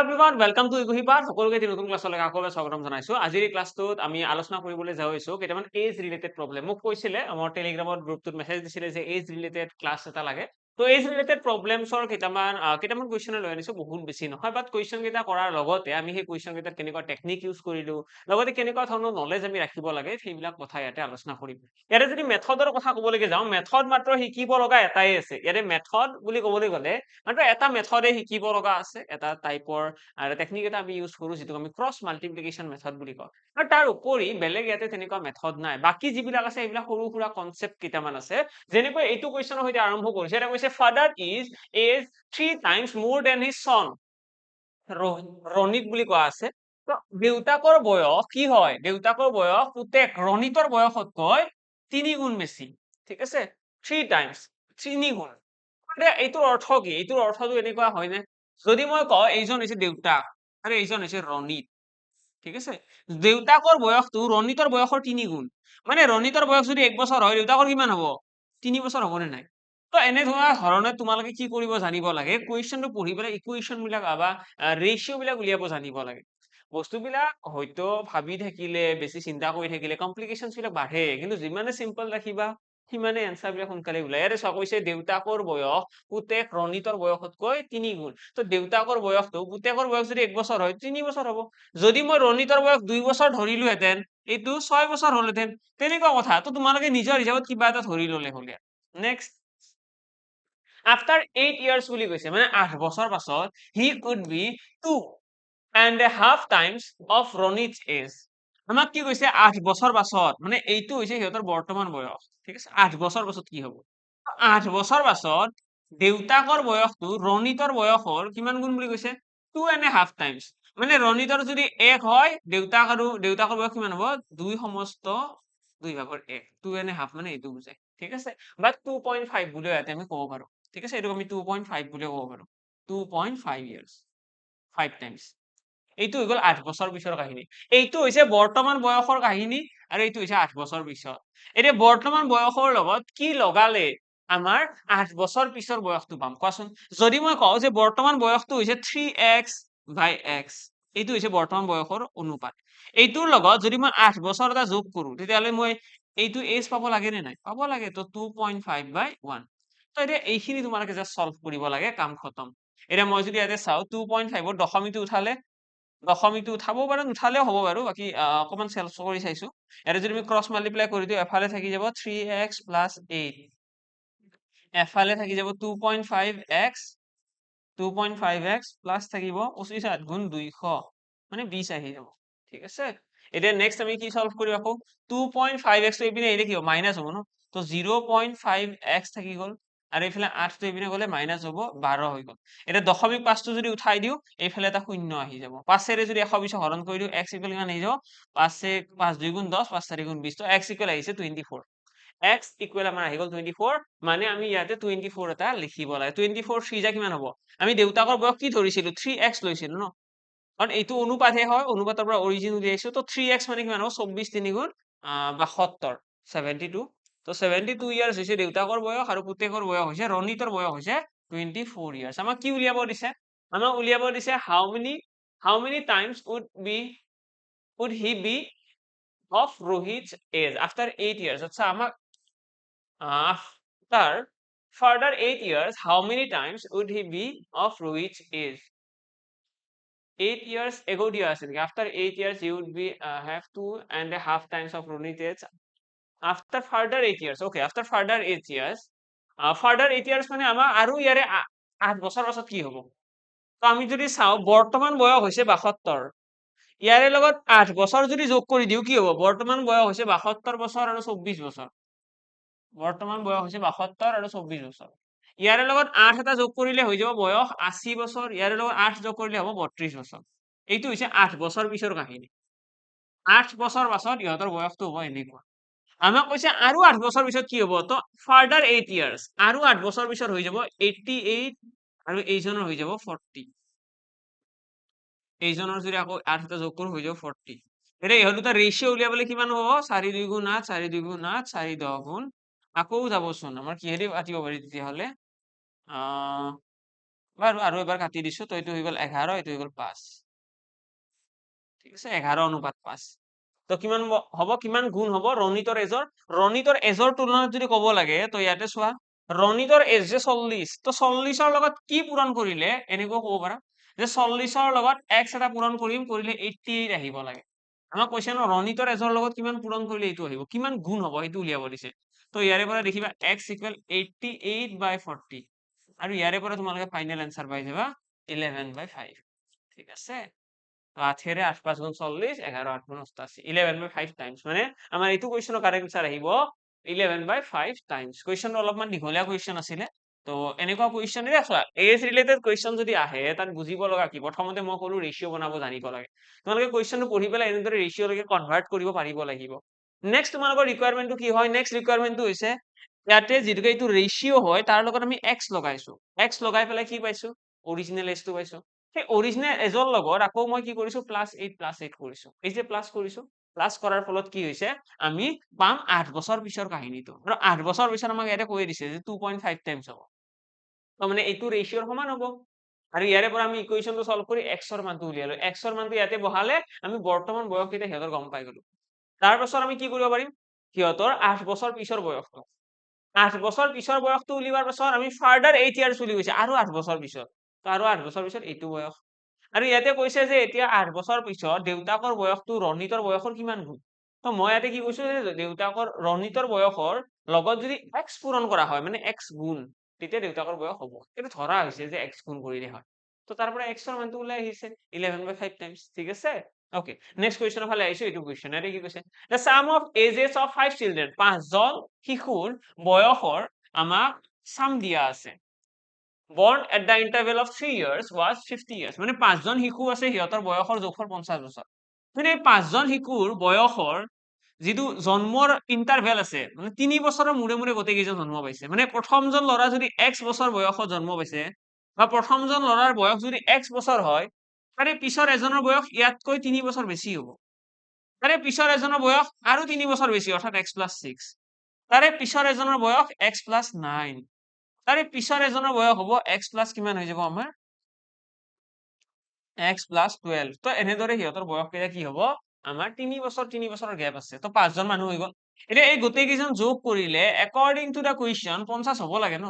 Everyone welcome to ইগুহিপাঠ সকলোকে এটি নতুন ক্লাছলৈ আকৌ এবাৰ স্বাগতম জনাইছো। আজিৰ এই ক্লাছটোত আমি আলোচনা কৰিবলৈ যাইছো কেইটামান এজ ৰিলেটেড প্ৰব্লেম। মোক কৈছিলে আমাৰ টেলিগ্ৰামত গ্ৰুপটোত মেছেজ দিছিলে যে এজ ৰিলেটেড ক্লাছ এটা লাগে। তো এজ ৰিলেটেড প্ৰব্লেমছৰ কেইটামান কুৱেশ্যন লৈ আনিছো, বহুত বেছি নহয়, বাট কুৱেশ্যন কেইটা কৰাৰ লগতে আমি সেই কুৱেশ্যন কেইটাত কেনেকুৱা টেকনিক ইউজ কৰিলো, লগতে কেনেকুৱা ধৰণৰ নলেজ আমি ৰাখিব লাগে সেইবিলাক কথা ইয়াতে আলোচনা কৰিম। ইয়াতে যদি মেথডৰ কথা ক'বলৈকে যাওঁ, মেথড মাত্ৰ শিকিব লগা এটাই আছে। ইয়াতে মেথড বুলি ক'বলৈ গ'লে মাত্ৰ এটা মেথডে শিকিব লগা আছে, এটা টাইপৰ টেকনিক এটা আমি ইউজ কৰো যিটো আমি ক্ৰছ মাল্টিপ্লিকেশ্যন মেথড বুলি কওঁ। আৰু তাৰ উপৰি বেলেগ ইয়াতে তেনেকুৱা মেথড নাই। বাকী যিবিলাক আছে সেইবিলাক সৰু সুৰা কনচেপ্ট কেইটামান আছে। যেনেকৈ এইটো কুৱেশ্যনৰ সৈতে আৰম্ভ কৰিছে, এটা কৈছে father is 3 times more than his son। Ranit বুলি কোৱা আছে। তো দেউতাকৰ বয়স কি হয়? দেউতাকৰ বয়স পুতেক ৰণিতৰ বয়সতকৈ 3 গুণ বেছি। ঠিক আছে, 3 times 3 গুণ। এইটোৰ অৰ্থ কি? এইটোৰ অৰ্থটো এনেকুৱা হয় নে, যদি মই কওঁ এইজন হৈছে দেউতাক আৰু এইজন হৈছে ৰণিত, ঠিক আছে, দেউতাকৰ বয়সটো ৰণিতৰ বয়সৰ 3 গুণ। মানে ৰণিতৰ বয়স যদি 1 বছৰ হয়, দেউতাকৰ কিমান হ'ব? 3 বছৰ হ'ব নে নাই? তো এনে ধৰণে তোমালোকে কি কৰিব জানিব লাগে, কুৱেশ্যনটো পঢ়ি পেলাই ইকুৱেশ্যন বিলাক বা ৰেচিঅ' বিলাক উলিয়াব জানিব লাগে। বস্তুবিলাক হয়তো ভাবি থাকিলে, বেছি চিন্তা কৰি থাকিলে কমপ্লিকেশ্যনছ বিলাক বাঢ়ে, কিন্তু যিমানে চিম্পল ৰাখিবা সিমানে এনচাৰ বিলাক সোনকালে ওলাই। ইয়াতে চোৱা কৈছে দেউতাকৰ বয়স পুতেক ৰণিতৰ বয়সতকৈ 3 গুণ। তো দেউতাকৰ বয়সটো পুতেকৰ বয়স যদি 1 বছৰ হয়, 3 বছৰ হ'ব। যদি মই ৰণিতৰ বয়স 2 বছৰ ধৰিলোহেঁতেন, এইটো 6 বছৰ হ'লহেঁতেন। তেনেকুৱা কথা। তো তোমালোকে নিজৰ হিচাপত কিবা এটা ধৰি ল'লে হ'ল। নেক্সট, আফটাৰ 8 years বুলি কৈছে, মানে 8 বছৰ পাছত he could be 2.5 times of ৰণিত's age। আমাক কি কৈছে? 8 বছৰ পাছত, মানে এইটো হৈছে সিহঁতৰ বৰ্তমান বয়স। ঠিক আছে, 8 বছৰ পাছত কি হ'ব? 8 বছৰ পাছত দেউতাকৰ বয়সটো ৰণিতৰ বয়সৰ কিমান গুণ বুলি কৈছে? 2.5 times। মানে ৰণিতৰ যদি 1 হয়, দেউতাকৰ বয়স কিমান হ'ব? 2 সমস্ত 2/1। 2.5 মানে এইটো বুজায়। ঠিক আছে, বা 2.5 বুলিও ইয়াতে আমি ক'ব পাৰো। ঠিক আছে, এইটোক আমি 2.5 বুলিও ক'ব পাৰো। 2.5 years, 5 times। এইটো হৈ গ'ল 8 বছৰ পিছৰ কাহিনী। এইটো হৈছে বৰ্তমান বয়সৰ কাহিনী আৰু এইটো হৈছে 8 বছৰ পিছত। এতিয়া বৰ্তমান বয়সৰ লগত কি লগালে আমাৰ 8 বছৰ পিছৰ বয়সটো পাম? কোৱাচোন। যদি মই কওঁ যে বৰ্তমান বয়সটো হৈছে 3x/x, এইটো হৈছে বৰ্তমান বয়সৰ অনুপাত। এইটোৰ লগত যদি মই 8 বছৰ এটা যোগ কৰো, তেতিয়াহ'লে মই এইটো এজ পাব লাগে নে নাই? পাব লাগে। তো 2.5/1। তো এতিয়া এইখিনি তোমালোকে জাষ্ট সলভ কৰিব লাগে, কাম খতম। এতিয়া মই যদি ইয়াতে চাওঁ 2.5ৰ দশমিকটো উঠালে, দশমিকটো উঠাবও পাৰো, নুঠালেও হ'ব বাৰু। বাকী অকমান চেলফ কৰি চাইছো। ইয়াতে যদি আমি ক্ৰছ মাল্টিপ্লাই কৰি দিওঁ, এফালে থাকি যাব 3x + 8, এফালে থাকি যাব 2.5x, 2.5x প্লাস থাকিব 25 8 গুণ 200, মানে 20 আহি যাব। ঠিক আছে, এতিয়া নেক্সট আমি কি সলভ কৰিম আকৌ? 2.5x তো এইপিনে আহিলে কি হ'ব? মাইনাস হ'ব ন। তো 0.5x থাকি গ'ল, আৰু এইফালে 8 তো এইপিনে গ'লে মাইনাস হ'ব, 12 হৈ গ'ল। এতিয়া দশমিক 5টো যদি উঠাই দিওঁ, এইফালে এটা শূন্য আহি যাব। 5 যদি 120 হৰণ কৰি দিওঁ, x ইকুৱেল কিমান আহি যাব? 5 2 গুণ 10, 5 4 গুণ 20। তো x ইকুৱেল আহিছে 24। x ইকুৱেল আমাৰ আহি গ'ল 24, মানে আমি ইয়াতে 24 এটা লিখিব লাগে। 24 3 যা কিমান হ'ব? আমি দেউতাকৰ বয়স কি ধৰিছিলো? 3x লৈছিলো ন, কাৰণ এইটো অনুপাতহে হয়, অনুপাতৰ পৰা অৰিজিন উলিয়াইছো। তো 3x মানে কিমান হ'ব? 24 3 গুণ 72, 72। তো 72 ইয়াৰ্ছ হৈছে দেউতাকৰ বয়স, আৰু পুতেকৰ বয়স হৈছে, ৰণিতৰ বয়স হৈছে 24 ইয়াৰ্ছ। আমাক কি উলিয়াব দিছে? আমাক উলিয়াব দিছে how many times would he be of Rohit's age after 8 years। আচ্ছা, আমাক after further 8 years how many times would he be of Rohit's age? 8 years ago দিয়া আছে নেকি? After 8 years you would be have 2.5 times of Rohit's age after further 8 years। Okay, after further 8 years, further 8 years মানে আমাৰ আৰু ইয়াৰে 8 বছৰ পাছত কি হ'ব? তো আমি যদি চাওঁ, বৰ্তমান বয়স হৈছে 72, ইয়াৰে লগত 8 বছৰ যদি যোগ কৰি দিওঁ কি হ'ব? বৰ্তমান বয়স হৈছে 72 বছৰ আৰু 24 বছৰ। বৰ্তমান বয়স হৈছে 72 আৰু 24 বছৰ। ইয়াৰে লগত 8 এটা যোগ কৰিলে হৈ যাব বয়স 80 বছৰ। ইয়াৰে লগত 8 যোগ কৰিলে হ'ব 32 বছৰ। এইটো হৈছে 8 বছৰ পিছৰ কাহিনী। 8 বছৰ পাছত ইহঁতৰ বয়সটো হ'ব এনেকুৱা। আমাক কৈছে আৰু 8 বছৰ পিছত কি হ'ব? তো ফাৰ্দাৰ 8 years, আৰু 8 বছৰ পিছত হৈ যাব 88, আৰু এইজনৰ হৈ যাব 40। এইজনৰ যদি আকৌ 8 এটা যোগ কৰো হৈ যাব 40। এতিয়া ইহঁত দুটা ৰেচিঅ' উলিয়াবলৈ কিমান হ'ব? 4 2 গুণ 8, 4 2 গুণ 8, 4 10 গুণ, আকৌ যাবচোন আমাৰ কিহেদি কাটিব পাৰি তেতিয়াহ'লে? বাৰু আৰু এবাৰ কাটি দিছো, তো এইটো হৈ গ'ল 11, এইটো হৈ গ'ল 5। ঠিক আছে, 11:5। তো কিমান হ'ব, কিমান গুণ হ'ব ৰণিতৰ এজৰ? ৰণিতৰ এজৰ তুলনাত যদি ক'ব লাগে, তো ইয়াতে চোৱা, ৰণিতৰ এজ যে 40, তো 40ৰ লগত কি পূৰণ কৰিলে এনেকুৱা ক'ব পাৰা যে 40ৰ লগত x এটা পূৰণ কৰিলে 88 আহিব লাগে। আমাক কৈছে ন ৰণিতৰ এজৰ লগত কিমান পূৰণ কৰিলে এইটো আহিব, কিমান গুণ হ'ব সেইটো উলিয়াব দিছে। তো ইয়াৰে পৰা দেখিবা x = 88/40, আৰু ইয়াৰে পৰা তোমালোকে ফাইনেল এনসাৰ পাই যাবা 11/5। ঠিক আছে, তো 8 8 5 গুণ 40, 11 8 গুণ 88, 11/5 টাইমছ, মানে আমাৰ এইটো কুৱেশ্যনৰ কাৰেক্ট এনসাৰ আহিব 11/5 টাইমছ। কুৱেশ্যনটো অলপমান দীঘলীয়া কুৱেশ্যন আছিলে। তো এনেকুৱা কুৱেশ্যন চোৱা, এজ ৰিলেটেড কুৱেশ্যন যদি আহে তাত বুজিব লগা কি, প্ৰথমতে মই ক'লো ৰেচিঅ' বনাব জানিব লাগে। তোমালোকে কুৱেশ্যনটো পঢ়ি পেলাই এনেদৰে ৰেচিঅ'লৈকে কনভাৰ্ট কৰিব পাৰিব লাগিব। নেক্সট তোমালোকৰ ৰিকুৱাৰমেণ্টটো কি হয়, নেক্সট ৰিকুৱাৰমেণ্টটো হৈছে ইয়াতে যিটোকে এইটো ৰেচিঅ' হয় তাৰ লগত আমি x লগাইছো, x লগাই পেলাই কি পাইছো, অৰিজিনেল এজটো পাইছো। সেই অৰিজিনেল এজৰ লগত আকৌ মই কি কৰিছো, +8 কৰিছো। এই যে প্লাছ কৰিছো, প্লাছ কৰাৰ ফলত কি হৈছে, আমি পাম 8 বছৰ পিছৰ কাহিনীটো, আৰু 8 বছৰ পিছত আমাক ইয়াতে কৈ দিছে যে 2.5 টাইমছ হ'ব। তো মানে এইটো ৰেচিঅ'ৰ সমান হ'ব। আৰু ইয়াৰে পৰা আমি ইকুৱেশ্যনটো সলভ কৰি x ৰ মানটো উলিয়ালো, x ৰ মানটো ইয়াতে বহালে আমি বৰ্তমান বয়স কেইটা সিহঁতৰ গম পাই গলো। তাৰ পাছত আমি কি কৰিব পাৰিম, সিহঁতৰ 8 বছৰ পিছৰ বয়সটো, 8 বছৰ পিছৰ বয়সটো উলিওৱাৰ পাছত আমি ফাৰ্দাৰ 8 ইয়াৰ্ছ উলি গৈছে, আৰু 8 বছৰ পিছত, তো আৰু 8 বছৰ পিছত এইটো বয়স। আৰু ইয়াতে কৈছে যে এতিয়া 8 বছৰ পিছত দেউতাকৰ বয়সটো ৰণিতৰ বয়সৰ কিমান গুণ। তো মই ইয়াতে কি কৈছো যে দেউতাকৰ ৰণিতৰ বয়সৰ লগত যদি x পূৰণ কৰা হয়, মানে x গুণ, তেতিয়া দেউতাকৰ বয়স হ'ব। এইটো ধৰা হৈছে যে x গুণ কৰিলে হয়। তো তাৰ পৰা x ৰ মানটো ওলাই আহিছে 11/5 টাইমছ। ঠিক আছে, ওকে। নেক্সট কুৱেশ্যনৰ ফালে আহিছো, এইটো কুৱেশ্যন ইয়াতে কি কৈছে, the sum of ages of 5 children, 5জন শিশুৰ বয়সৰ আমাক সাম দিয়া আছে। born at the interval of 3 years was 50 years, মানে 5জন শিশু আছে, সিহঁতৰ বয়সৰ যোগফল 50 বছৰ। মানে 5জন শিশুৰ বয়সৰ যিটো জন্মৰ ইন্টাৰভেল আছে, মানে 3 বছৰৰ মূৰে মূৰে গোটেই কেইজন জন্ম পাইছে। মানে প্ৰথমজন ল'ৰা যদি x বছৰ বয়সত জন্ম পাইছে, বা প্ৰথমজন ল'ৰাৰ বয়স যদি x বছৰ হয়, তাৰে পিছৰ এজনৰ বয়স ইয়াতকৈ 3 বছৰ বেছি হ'ব। তাৰে পিছৰ এজনৰ বয়স আৰু 3 বছৰ বেছি, অৰ্থাৎ x+6। তাৰে পিছৰ এজনৰ বয়স x+9। তাৰে পিছৰ এজনৰ বয়স হ'ব x+ কিমান হৈ যাব আমাৰ, x+12। তো এনেদৰে সিহঁতৰ বয়স কেইটা কি হ'ব, আমাৰ 3 বছৰ 3 বছৰৰ গেপ আছে। তো 5জন মানুহ হৈ গ'ল। এতিয়া এই গোটেই কেইজন যোগ কৰিলে একৰ্ডিং টু দা কুৱেশ্যন 50 হ'ব লাগে ন।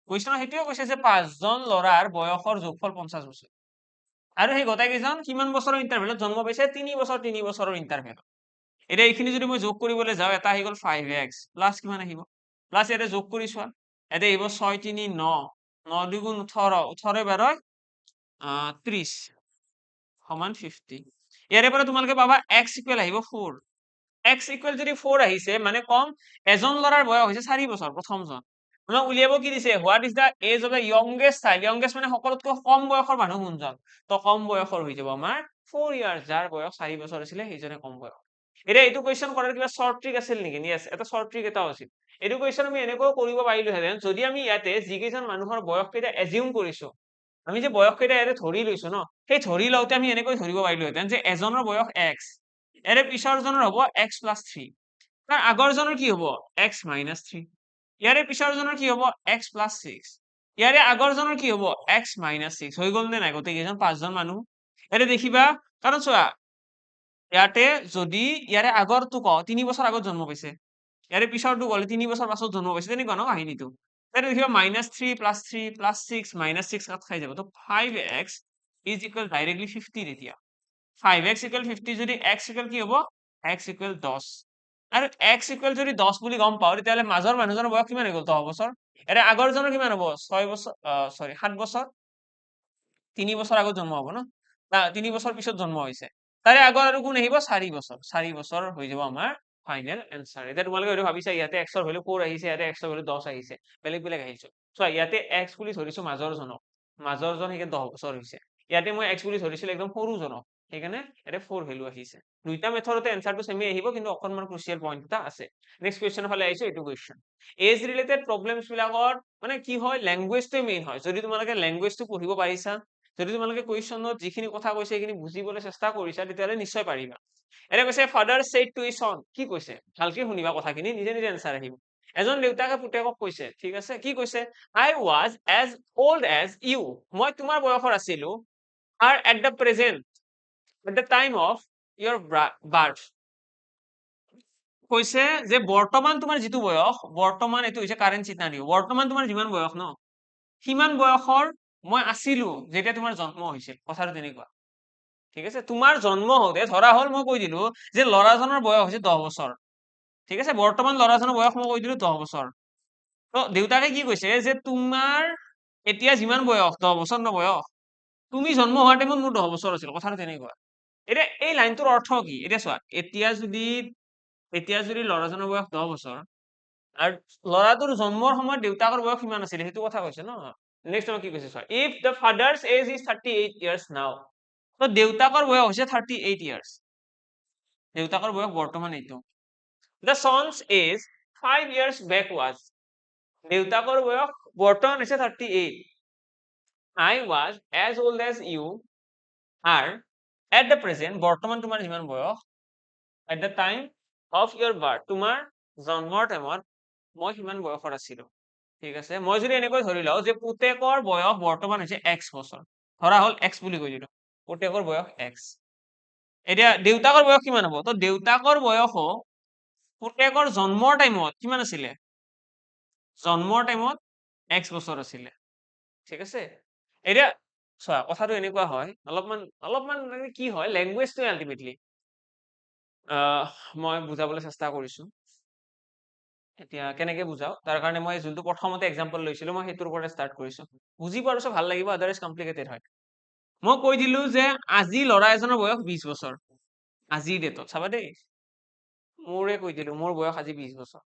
কুৱেশ্যনত সেইটোৱে কৈছে যে 5জন ল'ৰাৰ বয়সৰ যোগফল 50 বছৰ। আৰু সেই গোটেই কেইজন কিমান বছৰৰ ইন্টাৰভেলত জন্ম পাইছে, 3 বছৰ 3 বছৰৰ ইন্টাৰভেলত। এতিয়া এইখিনি যদি মই যোগ কৰিবলৈ যাওঁ, এটা আহি গ'ল 5x, প্লাছ কিমান আহিব, প্লাছ ইয়াতে যোগ কৰি চোৱা, ইয়াতে আহিব 6 3 9, 9 2 গুণ 18, 18 12 30 সমান 50। ইয়াৰে পৰা তোমালোকে পাবা x ইকুৱেল আহিব 4। x ইকুৱেল যদি 4 আহিছে, মানে কম এজন ল'ৰাৰ বয়স হৈছে 4 বছৰ, প্ৰথমজন। মানে উলিয়াব কি দিছে, what is the age of the youngest child, youngest মানে সকলোতকৈ কম বয়সৰ মানুহ কোনজন, তো কম বয়সৰ হৈ যাব আমাৰ 4 ইয়াৰ্ছ, যাৰ বয়স 4 বছৰ আছিলে সেইজনে কম বয়স। এতিয়া এইটো কুৱেশ্যন কৰাৰ কিবা শৰ্ট ট্ৰিক আছিল নেকি, yes, এটা শৰ্ট ট্ৰিক এটাও আছিল। এইটো কুৱেশ্যন আমি এনেকৈও কৰিব পাৰিলোহেঁতেন, যদি আমি ইয়াতে যিকেইজন মানুহৰ বয়স কেইটা এজিউম কৰিছো, আমি যে বয়স কেইটা ইয়াতে ধৰি লৈছো ন, সেই ধৰি লওঁতে আমি এনেকৈ ধৰিব পাৰিলোহেঁতেন যে এজনৰ বয়স x, ইয়াৰে পিছৰজনৰ হ'ব x+3, তাৰ আগৰজনৰ কি হ'ব x-3, ইয়াৰে পিছৰজনৰ কি হ'ব x+6, ইয়াৰে আগৰজনৰ কি হ'ব x-6। হৈ গ'ল নে নাই গোটেই কেইজন 5জন মানুহ। ইয়াতে দেখিবা, কাৰণ চোৱা ইয়াতে যদি ইয়াৰে আগৰটো কওঁ, 3 বছৰ আগত জন্ম পাইছে, ইয়াৰে পিছৰটো গ'লে 3 বছৰ পাছত জন্ম পাইছে, তেনেকুৱা ন কাহিনীটো। ইয়াতে দেখিবা -3 +3 +6 -6 কাট খাই যাব, তো 5x ইজ ইকুৱেল ডাইৰেক্টলি 50 এতিয়া। 5x ইকুৱেল 50 যদি x ইকুৱেল কি হ'ব, x ইকুৱেল 10। আৰু x ইকুৱেল যদি 10 বুলি গম পাওঁ, তেতিয়াহ'লে মাজৰ মানুহজনৰ বয়স কিমান হৈ গ'ল, 10 বছৰ। ইয়াৰে আগৰজনৰ কিমান হ'ব, 6 বছৰ, 7 বছৰ, 3 বছৰ আগত জন্ম হ'ব ন, 3 বছৰ পিছত জন্ম হৈছে। তাৰে আগৰ আৰু কোন আহিব, 4 বছৰ, 4 বছৰ হৈ যাব আমাৰ ফাইনেল এনসাৰ। এতিয়া তোমালোকে হয়তো ভাবিছা ইয়াতে x ৰ ভেলু 4 আহিছে, ইয়াতে x ৰ ভেলু 10 আহিছে, বেলেগ বেলেগ আহিছে। চোৱা ইয়াতে x বুলি ধৰিছো মাজৰজনক, মাজৰজন সেইকাৰণে 10 বছৰ হৈছে। ইয়াতে মই x বুলি ধৰিছিলো একদম সৰুজনক, সেইকাৰণে ইয়াতে 4 ভেলু আহিছে। দুইটা মেথডতে এনসাৰটো চেমে আহিব, কিন্তু অকনমান ক্ৰুচিয়েল পইণ্ট এটা আছে। নেক্সট কুৱেশ্যনৰ ফালে আহিছো, এইটো কুৱেশ্যন এজ ৰিলেটেড প্ৰব্লেমছ বিলাকৰ মানে কি হয়, লেংগুৱেজটোৱে মেইন হয়। যদি তোমালোকে লেংগুৱেজটো পঢ়িব পাৰিছা, যদি তোমালোকে কুৱেশ্যনত যিখিনি কথা কৈছে সেইখিনি বুজিবলৈ চেষ্টা কৰিছা, তেতিয়াহ'লে নিশ্চয় পাৰিবা। এনে কৈছে father said to his son, কি কৈছে ভালকে শুনিবা কথাখিনি, নিজে নিজে এনসাৰ আহিব। এজন দেউতাকে পুতেকক কৈছে, ঠিক আছে, কি কৈছে? I was as old as you. মই তোমাৰ বয়সৰ আছিলো are at the present, at the time of your birth. কৈছে যে বৰ্তমান তোমাৰ যিটো বয়স, বৰ্তমান এইটো হৈছে কাৰেণ্ট চিনাৰিও, বৰ্তমান তোমাৰ যিমান বয়স ন, সিমান বয়সৰ মই আছিলো যেতিয়া তোমাৰ জন্ম হৈছিল, কথাটো তেনেকুৱা। ঠিক আছে, তোমাৰ জন্ম হওঁতে ধৰা হ'ল মই কৈ দিলো যে ল'ৰাজনৰ বয়স হৈছে 10 বছৰ, ঠিক আছে, বৰ্তমান ল'ৰাজনৰ বয়স মই কৈ দিলো 10 বছৰ। তো দেউতাকে কি কৈছে যে তোমাৰ এতিয়া যিমান বয়স 10 বছৰ ন বয়স, তুমি জন্ম হোৱাৰ টাইমত মোৰ 10 বছৰ আছিল, কথাটো তেনেকুৱা। এতিয়া এই লাইনটোৰ অৰ্থ কি? এতিয়া চোৱা, এতিয়া যদি ল'ৰাজনৰ বয়স 10 বছৰ আৰু ল'ৰাটোৰ জন্মৰ সময়ত দেউতাকৰ বয়স কিমান আছিলে সেইটো কথা কৈছে ন। নেক্সট কি কৈছে চোৱা, if the father's age is 38 years নাও, তো দেউতাকৰ বয়স হৈছে 38 years, দেউতাকৰ বয়স বৰ্তমান এইটো। The sons age 5 years back was, দেউতাকৰ বয়স বৰ্তমান হৈছে 38। I was as old as you are at the present, বৰ্তমান তোমাৰ যিমান বয়স, at the time of your birth, তোমাৰ জন্মৰ টাইমত মই সিমান বয়সৰ আছিলো, ঠিক আছে। মই যদি এনেকৈ ধৰি লওঁ যে পুতেকৰ বয়স বৰ্তমান হৈছে x বছৰ, ধৰা হ'ল x বুলি কৈ দিলো, পুতেকৰ বয়স x। এতিয়া দেউতাকৰ বয়স কিমান হ'ব? তো দেউতাকৰ বয়সো পুতেকৰ জন্মৰ টাইমত কিমান আছিলে? জন্মৰ টাইমত x বছৰ আছিলে, ঠিক আছে। এতিয়া চোৱা, কথাটো এনেকুৱা হয়, অলপমান কি হয়, লেংগুৱেজটো আল্টিমেটলি মই বুজাবলৈ চেষ্টা কৰিছো। এতিয়া কেনেকে বুজাও, তাৰ কাৰণে মই যোনটো প্ৰথমতে এক্সাম্পল লৈছিলো মই সেইটোৰ পৰা ষ্টাৰ্ট কৰিছো, বুজি পাৰছো ভাল লাগিব, আদাৰৱাইজ কমপ্লিকেটেড হয়। মই কৈ দিলো যে আজি ল'ৰা এজনৰ বয়স 20 বছৰ, আজিৰ ডেটত চাবা দেই, মোৰে কৈ দিলো মোৰ বয়স আজি 20 বছৰ,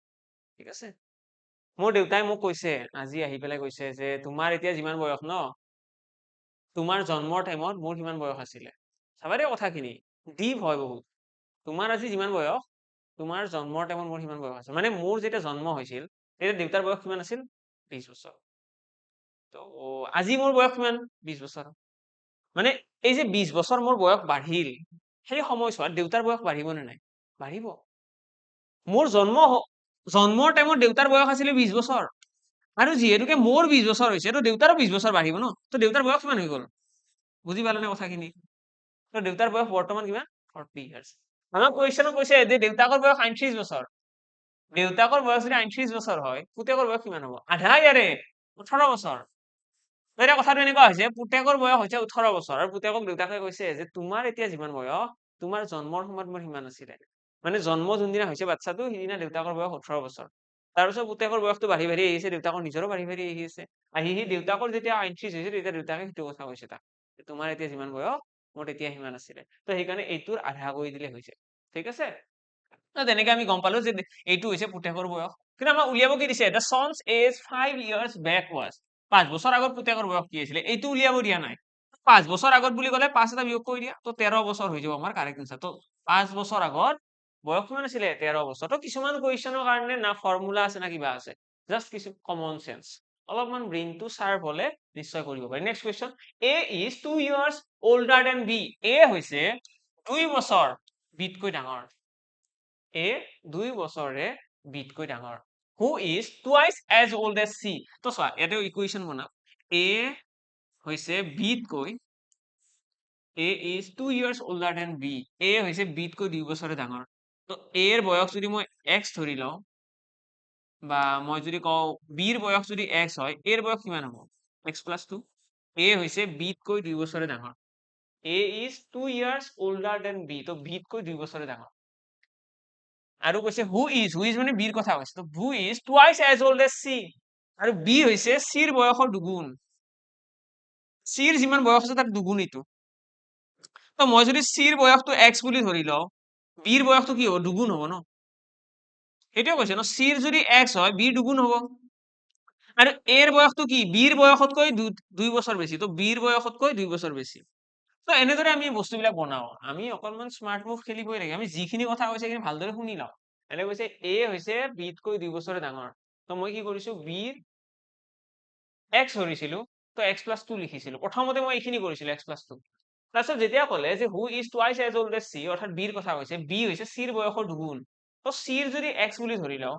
ঠিক আছে। মোৰ দেউতাই মোক কৈছে, আজি আহি পেলাই কৈছে যে তোমাৰ এতিয়া যিমান বয়স ন, তোমাৰ জন্মৰ টাইমত মোৰ কিমান বয়স আছিলে। চাবা দেই কথাখিনি ডিপ হয় বহুত। তোমাৰ আজি যিমান বয়স, তোমাৰ জন্মৰ টাইমত মোৰ সিমান বয়স আছে, মানে মোৰ যেতিয়া জন্ম হৈছিল তেতিয়া দেউতাৰ বয়স কিমান আছিল? 20 বছৰ। তো আজি মোৰ বয়স কিমান? 20 বছৰ। মানে এই যে 20 বছৰ মোৰ বয়স বাঢ়িল, সেই সময়ছোৱাত দেউতাৰ বয়স বাঢ়িব নে নাই? বাঢ়িব। মোৰ জন্মৰ টাইমত দেউতাৰ বয়স আছিলে 20 বছৰ, আৰু যিহেতুকে মোৰ 20 বছৰ হৈছে, তো দেউতাৰো 20 বছৰ বাঢ়িব ন, তো দেউতাৰ বয়স কিমান হৈ গ'ল? বুজি পালানে কথাখিনি? তো দেউতাৰ বয়স বৰ্তমান কিমান? 40 years। আমাক কুৱেশ্যনত কৈছে যে দেউতাকৰ বয়স 38 বছৰ, দেউতাকৰ বয়স যদি 38 বছৰ হয়, পুতেকৰ বয়স কিমান হ'ব? আধা ইয়াৰে 18 বছৰ। এতিয়া কথাটো এনেকুৱা হৈছে, পুতেকৰ বয়স হৈছে 18 বছৰ, আৰু পুতেকক দেউতাকে কৈছে যে তোমাৰ এতিয়া যিমান বয়স, তোমাৰ জন্মৰ সময়ত মোৰ সিমান আছিলে, মানে জন্ম যোনদিনা হৈছে বাচ্চাটো সিদিনা দেউতাকৰ বয়স 18 বছৰ। তাৰপিছত পুতেকৰ বয়সটো বাঢ়ি বাঢ়ি আহিছে, দেউতাকৰ নিজৰো বাঢ়ি বাঢ়ি আহি আছে, আহি দেউতাকৰ যেতিয়া 38 হৈছে তেতিয়া দেউতাকে সেইটো কথা কৈছে তাক, তোমাৰ এতিয়া যিমান বয়স মোৰ তেতিয়া সিমান আছিলে, তো সেইকাৰণে এইটোৰ আধা কৰি দিলে হৈছে, ঠিক আছে। তেনেকে আমি গম পালো যে এইটো হৈছে পুতেকৰ বয়স। কিন্তু আমাক উলিয়াব কি দিছে? The sons age 5 years back was, 5 বছৰ আগত পুতেকৰ বয়স কি আছিলে এইটো উলিয়াব দিয়া নাই। 5 বছৰ আগত বুলি ক'লে 5 এটা বিয়োগ কৰি দিয়া, তো 13 বছৰ হৈ যাব আমাৰ কাৰেক্ট আনসাৰ। তো 5 বছৰ আগত বয়স কিমান আছিলে? 13 বছৰ। তো কিছুমান কুৱেশ্যনৰ কাৰণে না ফৰ্মুলা আছে না কিবা আছে, জাষ্ট কিছু কমন চেন্স, অলপমান ব্ৰেইনটো শাৰ্প হলে নিশ্চয় কৰিব পাৰি। Next question, A is 2 years older than B, A হৈছে 2 বছৰ বিতকৈ ডাঙৰ, এ 2 বছৰে বিতকৈ ডাঙৰ। Who is twice as old as C, তো চোৱা ইয়াতে ইকুৱেশ্যন বনাও, এ হৈছে বিতকৈ, A is 2 years older than B, A হৈছে বিতকৈ 2 বছৰে ডাঙৰ। তো এৰ বয়স যদি মই এক্স ধৰি লওঁ, বা মই যদি কওঁ বিৰ বয়স যদি এক্স হয়, এৰ বয়স কিমান হ'ব? X plus 2। এ হৈছে বিতকৈ 2 বছৰে ডাঙৰ, A is 2 years older than B, তো বিতকৈ 2 বছৰে ডাঙৰ। আৰু কৈছে হু ইজ মানে বিৰ কথা কৈছে, তো who is twice as old as C, আৰু বি হৈছে চিৰ বয়সৰ দুগুণ, চিৰ যিমান বয়স আছে তাৰ দুগুণ এইটো। তো মই যদি চিৰ বয়সটো এক্স বুলি ধৰি লওঁ, বিৰ বয়সটো কি হ'ব? দুগুণ হ'ব ন, সেইটোৱে কৈছে ন, চিৰ যদি এক্স হয় বিৰ দুগুণ হ'ব। আৰু এৰ বয়সটো কি? বিৰ বয়সতকৈ 2 বছৰ বেছি, তো বিৰ বয়সতকৈ 2 বছৰ বেছি। তো এনেদৰে আমি বস্তুবিলাক বনাও, আমি অকনমান স্মাৰ্ট মুভ খেলিবই লাগে, আমি যিখিনি কথা কৈছে সেইখিনি ভালদৰে শুনি লওঁ। এনে কৈছে এ হৈছে বিতকৈ 2 বছৰে ডাঙৰ, তো মই কি কৰিছো, বিৰ এক্স ধৰিছিলো, তো এক্স প্লাছ 2 লিখিছিলো, প্ৰথমতে মই এইখিনি কৰিছিলো এক্স প্লাছ 2। তাৰপিছত যেতিয়া ক'লে যে who is twice as old as C, অৰ্থাৎ বিৰ কথা কৈছে, বি হৈছে চিৰ বয়সৰ দুগুণ, তো চিৰ যদি এক্স বুলি ধৰি লওঁ,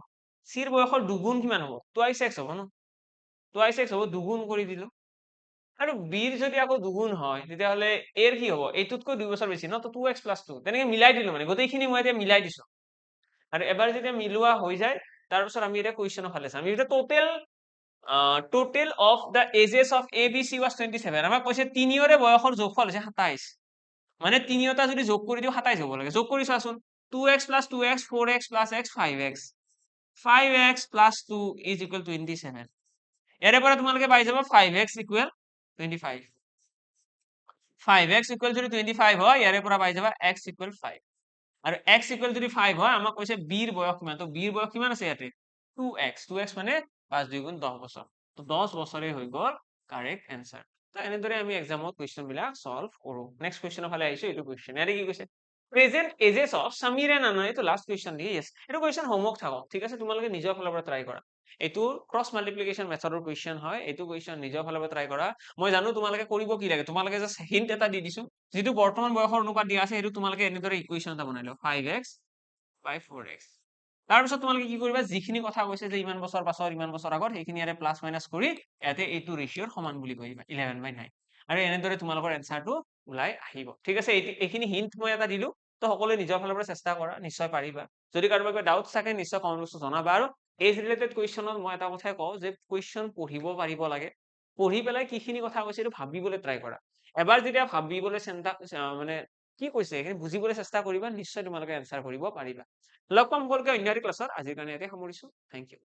চিৰ বয়সৰ দুগুণ কিমান হ'ব টুৱাইচ এক্স হ'ব ন টুৱাইচ এক্স হ'ব দুগুণ কৰি দিলো আৰু বিৰ যদি আকৌ দুগুণ হয় তেতিয়াহ'লে এৰ কি হ'ব এইটোতকৈ 2 বছৰ বেছি ন তো 2x + 2 তেনেকে মিলাই দিলো মানে গোটেইখিনি মই এতিয়া মিলাই দিছো আৰু এবাৰ যেতিয়া মিলোৱা হৈ যায় তাৰপিছত আমি এতিয়া কুৱেশ্যনৰ ফালে চাম এতিয়া total of the ages of A B C was 27 আমাক কৈছে তিনিওৰে বয়সৰ যোগফল হৈছে 27 মানে তিনিওটা যদি যোগ কৰি দিও 27 হ'ব লাগে যোগ কৰি চোৱাচোন 2x + 2x 4x + x 5x 5x + 2 is equal to 27 ইয়াৰে পৰা তোমালোকে পাই যাব 5x equal 25 5x equal যদি 25 হয় ইয়াৰে পৰা পাই যাবা x equal 5 আৰু x equal যদি 5 হয় আমাক কৈছে বিৰ বয়স কিমান তো বিৰ বয়স কিমান আছে ইয়াতে 2x মানে 5 2 গুণ 10 বছৰ তো 10 বছৰে হৈ গ'ল কাৰেক্ট এনসাৰ তো এনেদৰে আমি এক্সামত কুৱেশ্যন বিলাক সলভ কৰো নেক্সট কুৱেশ্যনৰ ফালে আহিছো এইটো কুৱেশ্যন ইয়াতে কি কৈছে present ages of Samir and Anand এইটো লাষ্ট কুৱেশ্যন দিয়ে ইয়েছ এইটো কুৱেশ্যন হোমৱৰ্ক থাকক ঠিক আছে তোমালোকে নিজৰ ফালৰ পৰা ট্ৰাই কৰা এইটো ক্ৰছ মাল্টিপ্লিকেশ্যন মেথডৰ কুৱেশ্যন হয় এইটো কুৱেশ্যন নিজৰ ফালৰ পৰা ট্ৰাই কৰা মই জানো তোমালোকে কৰিব কি লাগে তোমালোকে জাষ্ট হিন্ট এটা দি দিছো যিটো বৰ্তমান বয়সৰ অনুপাত দিয়া আছে সেইটো তোমালোকে এনেদৰে ইকুৱেশ্যন এটা বনাই লও 5x by 4x তাৰপিছত তোমালোকে কি কৰিবা যিখিনি কথা কৈছে যে ইমান বছৰ পাছৰ ইমান বছৰ আগত সেইখিনি ইয়াতে প্লাছ মাইনাছ কৰি ইয়াতে এইটো ৰেচিঅ'ৰ সমান বুলি কৈবা 11/9 আৰু এনেদৰে তোমালোকৰ এনসাৰটো ওলাই আহিব ঠিক আছে এইখিনি হিন্ট মই এটা দিলো তো সকলোৱে নিজৰ ফালৰ পৰা চেষ্টা কৰা নিশ্চয় পাৰিবা যদি কাৰোবাৰ কিবা ডাউট থাকে নিশ্চয় কমেন্ট বক্সত জনাবা আৰু এজ ৰিলেটেড কুৱেশ্যনত মই এটা কথাই কওঁ যে কুৱেশ্যন পঢ়িব পাৰিব লাগে পঢ়ি পেলাই কিখিনি কথা কৈছে এইটো ভাবিবলৈ ট্ৰাই কৰা এবাৰ যেতিয়া ভাবিবলৈ চিন্তা মানে কি কৈছে এইখিনি বুজিবলৈ চেষ্টা কৰিবা নিশ্চয় তোমালোকে এনসাৰ কৰিব পাৰিবা লগ পাম সকলোকে অন্য ক্লাছত আজিৰ কাৰণে ইয়াতে সামৰিছো থেংক ইউ